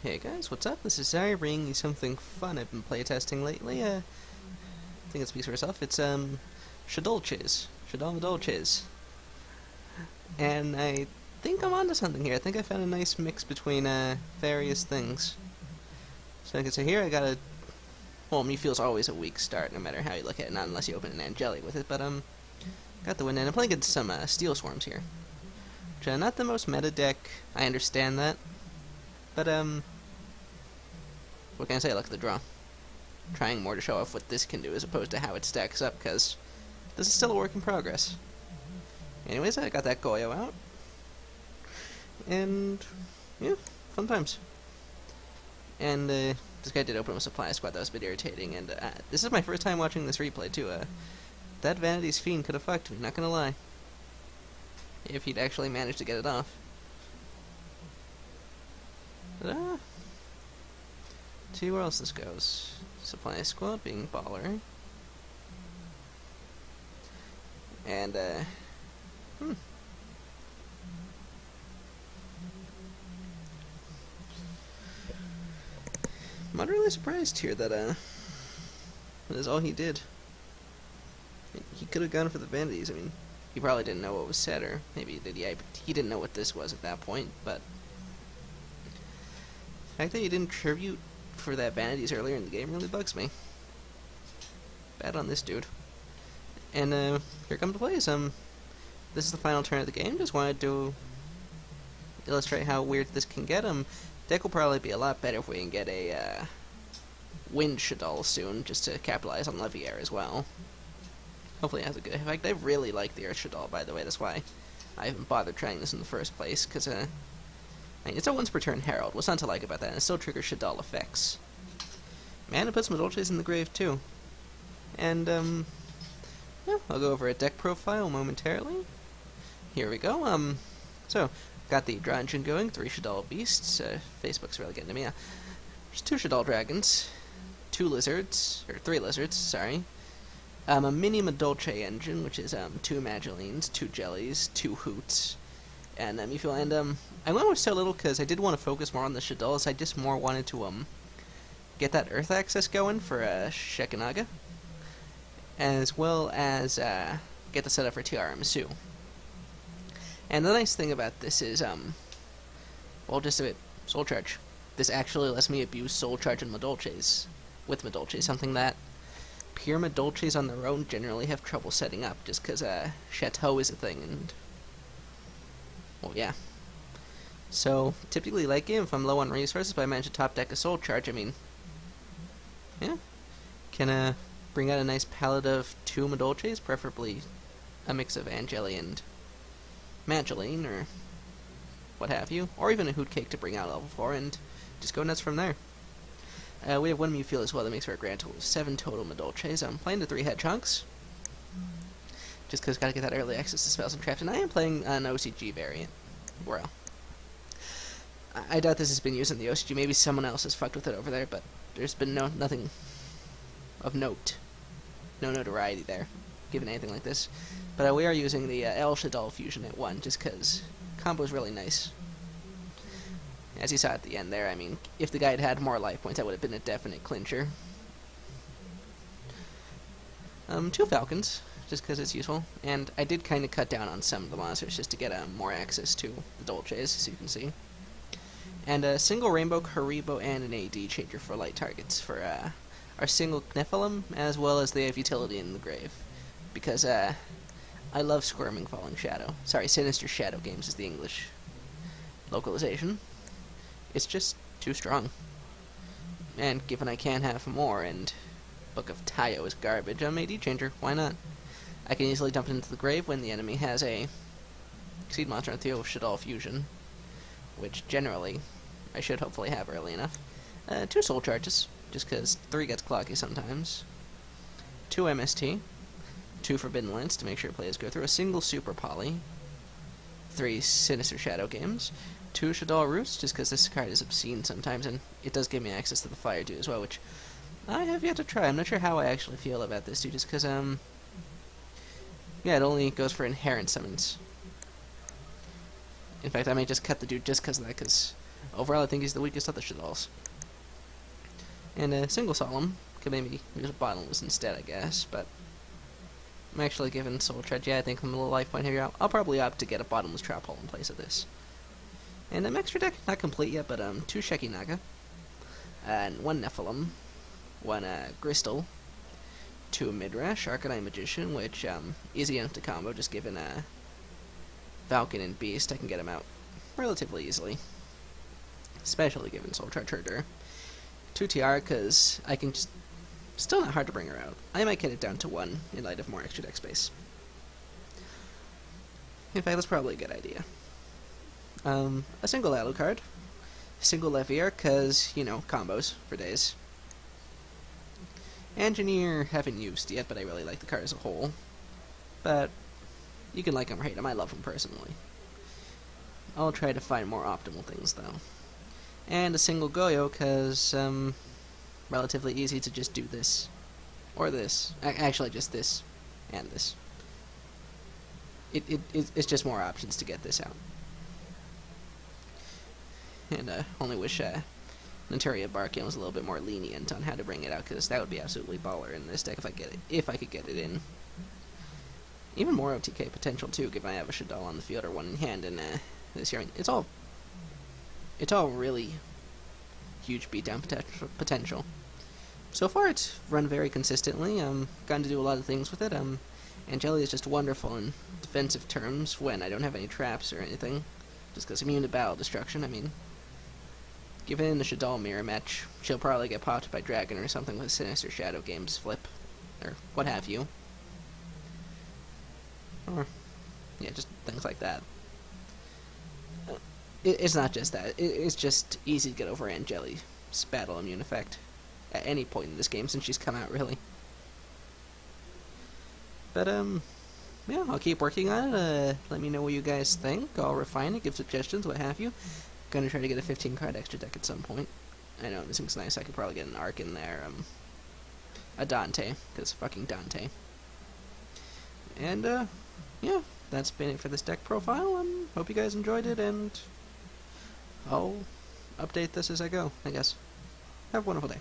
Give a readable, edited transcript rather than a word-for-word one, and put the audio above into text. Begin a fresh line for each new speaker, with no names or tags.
Hey guys, what's up? This is Zari bringing you something fun I've been playtesting lately. I think it speaks for itself. It's Shaddolches, Madolches, and I think I'm onto something here. I think I found a nice mix between various things. So I can say here I got a well, Mewfield's always a weak start, no matter how you look at it. Not unless you open an Angelic with it, but got the win, and I'm playing against some Steel Swarms here. Which not the most meta deck. I understand that, but what can I say? Look at the draw. Trying more to show off what this can do as opposed to how it stacks up, because this is still a work in progress. Anyways, I got that Goyo out. And, yeah, fun times. And, this guy did open up a supply squad that was a bit irritating, and this is my first time watching this replay, too. That Vanity's Fiend could have fucked me, not gonna lie. If he'd actually managed to get it off. But, see where else this goes. Supply squad being baller. And, I'm not really surprised here that, that is all he did. He could have gone for the Vanities. I mean, he probably didn't know what was said, or maybe he did, yeah, but he didn't know what this was at that point, but the fact that he didn't tribute for that Vanities earlier in the game really bugs me. Bad on this dude. And here come the plays. This is the final turn of the game. Just wanted to illustrate how weird this can get. Deck will probably be a lot better if we can get a Wind Shaddoll soon, just to capitalize on Leviair as well. Hopefully it has a good effect. I really like the Earth Shaddoll, by the way. That's why I haven't bothered trying this in the first place, because I mean, it's a once per turn Herald. What's not to like about that? And it still triggers Shaddoll effects. Man, it puts Madolches in the grave too. And yeah, I'll go over a deck profile momentarily. Here we go. So got the draw engine going. 3 Shaddoll beasts. Facebook's really getting to me. There's 2 Shaddoll dragons, 2 lizards, or 3 lizards. Sorry. A mini Madolche engine, which is 2 Magdalenes, 2 jellies, 2 hoots. And Mewfield, and I went with so little because I did want to focus more on the Shaddolls. I just more wanted to get that Earth access going for Shekinaga, as well as get the setup for Tiramisu. And the nice thing about this is, well, just a bit Soul Charge. This actually lets me abuse Soul Charge and Madolches with Madolches, something that pure Madolches on their own generally have trouble setting up, just because Chateau is a thing, and well, yeah. So, typically late game, if I'm low on resources, but I manage to top deck a Soul Charge, I mean, yeah, can bring out a nice palette of 2 Madolches, preferably a mix of Angeli and Magdalene, or what have you, or even a Hoot Cake to bring out level 4, and just go nuts from there. We have 1 Mewfield as well, that makes for a grand total of 7 total Madolches. I'm playing the 3 Hedgehogs, just because gotta get that early access to spells and traps, and I am playing an OCG variant. Well, I doubt this has been used in the OCG. Maybe someone else has fucked with it over there, but there's been nothing of note, no notoriety there, given anything like this. But we are using the El Shaddoll fusion at 1, just because combo's really nice. As you saw at the end there, I mean, if the guy had had more life points, that would have been a definite clincher. 2 Falcons, just because it's useful, and I did kind of cut down on some of the monsters just to get more access to the Dolches, as you can see. And a single Rainbow Haribo and an AD changer for light targets for our single Nephilim, as well as they have utility in the grave, because I love Squirming Falling Shadow. Sorry, Sinister Shadow Games is the English localization. It's just too strong. And given I can have more, and Book of Tayo is garbage, I'm AD changer, why not? I can easily dump it into the grave when the enemy has a Exceed Monster on Theo Shaddoll Fusion, which generally I should hopefully have early enough. 2 Soul Charges, just because 3 gets clocky sometimes. 2 MST, 2 Forbidden Lance to make sure players go through, a single Super Poly, 3 Sinister Shadow Games, 2 Shaddoll Roots, just because this card is obscene sometimes, and it does give me access to the Fire Dew as well, which I have yet to try. I'm not sure how I actually feel about this dude, just because, yeah, it only goes for inherent summons. In fact, I may just cut the dude just because of that, because overall I think he's the weakest of the Shaddolls. And a single Solemn could maybe use a Bottomless instead, I guess, but I'm actually giving Soul Tread, yeah, I think I'm a little life point here. I'll probably opt to get a Bottomless Trap Hole in place of this. And extra deck, not complete yet, but 2 Sheki Naga, and 1 Nephilim, 1 Gristle, 2 Midrash, Arcanine Magician, which easy enough to combo, just given Falcon and Beast, I can get him out relatively easily. Especially given Soul Treasure. 2 Tiara, because I can just... Still not hard to bring her out. I might get it down to 1 in light of more extra deck space. In fact, that's probably a good idea. A single Alucard. A single Levier, because, you know, combos for days. Engineer, haven't used yet, but I really like the card as a whole. But you can like him or hate him. I love him personally. I'll try to find more optimal things, though. And a single Goyo, because, relatively easy to just do this. Or this. Actually, just this. And this. It's just more options to get this out. And only wish Nataria Barkian was a little bit more lenient on how to bring it out, because that would be absolutely baller in this deck if I could get it in. Even more OTK potential too, given I have a Shaddoll on the field or 1 in hand, and this here it's all really huge beatdown potential. So far, it's run very consistently. Gotten to do a lot of things with it. Angeli is just wonderful in defensive terms when I don't have any traps or anything, just because immune to battle destruction. I mean, given the Shaddoll mirror match, she'll probably get popped by Dragon or something with Sinister Shadow Games flip, or what have you. Or, yeah, just things like that. It's not just that. It's just easy to get over Angeli's battle immune effect at any point in this game since she's come out, really. But, yeah, I'll keep working on it. Let me know what you guys think. I'll refine it, give suggestions, what have you. Gonna try to get a 15-card extra deck at some point. I know, this thing's nice. I could probably get an Arc in there. A Dante, because fucking Dante. And, yeah, that's been it for this deck profile. Hope you guys enjoyed it, and I'll update this as I go, I guess. Have a wonderful day.